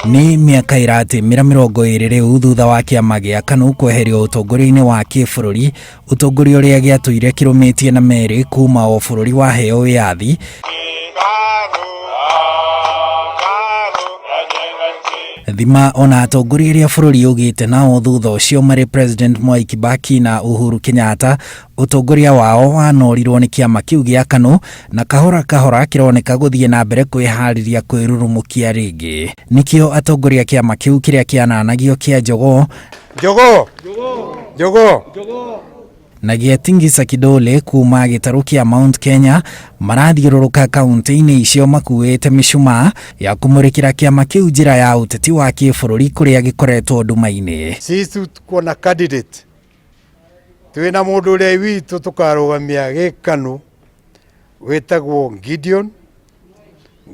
Ni miaka irati mirongo iri riu thutha wa kiama gia KANU kweherio utongoria-ini wa kibũrũri, utongoria uria giatũire kirumitie na meri kuma o bũrũri wa heo wiathi thima ona atongoria iria bũrũri ugite nao thutha ucio mari President Mwai Kibaki na Uhuru Kenyatta, utongoria wao wanorirwo ni kiama kiu gia KANU na kahora kahora kironeka guthie na mbere kwihariria kwirurumukia ringi. Nikio atongoria kiama kiu kiria kiananagio kia Jogoo na gietingisa kidole kuma gitaru kia Mount Kenya marathiũrũrũka kaunti-inĩ icio makuĩte mĩcumaa ya kumurikira kiama kiu njira ya uteti wa kĩbũrũri kuria gikoretwo nduma-inĩ. Sisi tuko na candidate twina mundu uria witu tukarugamia gi KANU wetagwo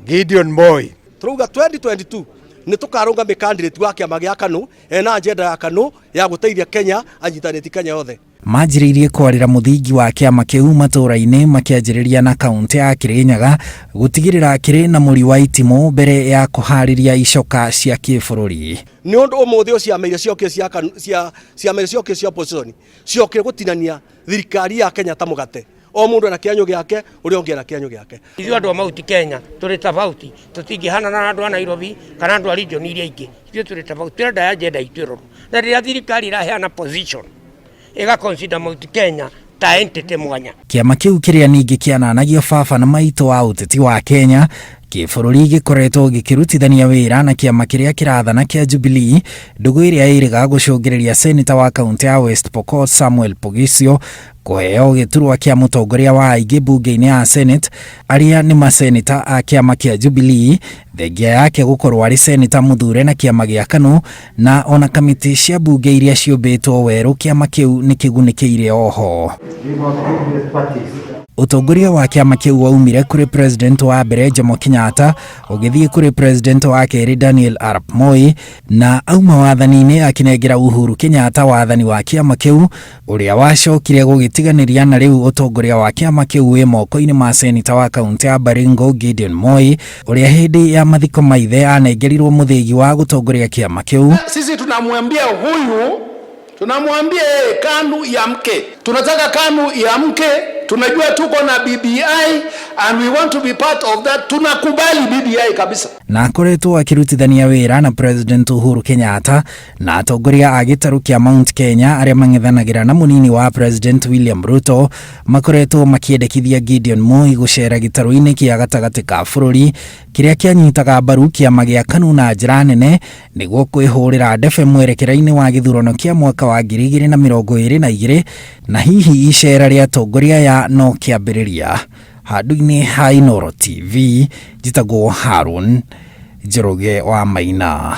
Gideon Moi. Turuga 2022 ni tukarungamia candidate wa kiama gia KANU ena agenda ya KANU ya guteithia Kenya anyitanĩti Kenya yothe. Manjĩrĩirie kwarĩra mũthingi wa kiama kiu matũra-inĩ makianjĩrĩria na kaunti ya Kirinyaga gutigĩrĩra kĩrĩ na mũri wa itimũ mbere ya kuharĩria icoka cia kĩbũrũri. Ni undu umuthi ciameire ciokio cia KANU ciameire ciokio cia opposition ciokire gutinania thirikari ya Kenya ta mugate. O mundu na kianyo giake uri onge na kianyo giake. Ithuĩ andũ a Mount Kenya tũrĩ tofauti, tũtingĩhana na andũ a Nairobi kana andũ a region iria ingĩ. Ithuĩ tũrĩ tofauti, tũrenda agenda itũrũrũ. Na rĩrĩa thirikari iraheana position ega consider Mount Kenya ta entity mwanya. Kiama kiu kiria ningi kiananagio baba na maitũ wa uteti wa Kenya kĩbũrũri gĩkoretwo gĩkĩrutithania wĩra na kiama kĩrĩa kĩrathana kia Jubilee, ndũgũ ĩrĩa ĩrĩga gũcũngĩrĩria seneta wa kaunti ya West Pokot Samuel Pogisio kuheo gĩturwa kia mũtongoria wa aingĩ bunge-inĩ ya Senate arĩa nĩ maseneta a kiama kia Jubilee, thengia yake gũkorwo arĩ seneta mũthure na kiama gia KANU na ona kamiti cia bunge iria ciũmbĩtwo werũ kiama kiu nĩ kĩgunĩkĩire oho. Utongoria wa kiama kiu waumire kuri president wa mbere Jomo Kenyatta ugithie kuri president wa kerĩ Daniel Arap Moi na auma wathani-inĩ akinengera Uhuru Kenyatta wathani wa kiama kiu uria wacokire gũgĩtiganĩria na rĩu utongoria wa kiama kiu wĩ moko-inĩ ma seneta wa kaunti ya Baringo Gideon Moi uria hindi ya mathiko maithe anengerirwo mũthĩgi wa gutongoria kiama kiu. Sisi tunamwambia KANU iamke. Tunataka KANU iamke. Tunajua tuko na BBI and we want to be part of that. Tunakubali BBI kabisa. Na akoretwo akirutithania wĩra na President Uhuru Kenyatta na atongoria a gĩtarũ kia Mount Kenya arĩa mang'ethanagira na munini wa President William Ruto makoretwo makiendekithia Gideon Moi gucera gĩtarũ-inĩ kia gatagatĩ ka bũrũri kiria kianyitaga mbaru kiama gia KANU na njĩra nene nĩguo kwĩhũrĩra ndebe mwerekera-inĩ wa gĩthurano kia mwaka wa 2022 na hihi icera rĩa atongoria ya no kiambĩrĩria. Handũ-inĩ ha Inooro TV, njĩtagwo Harun Njoroge wa Maina.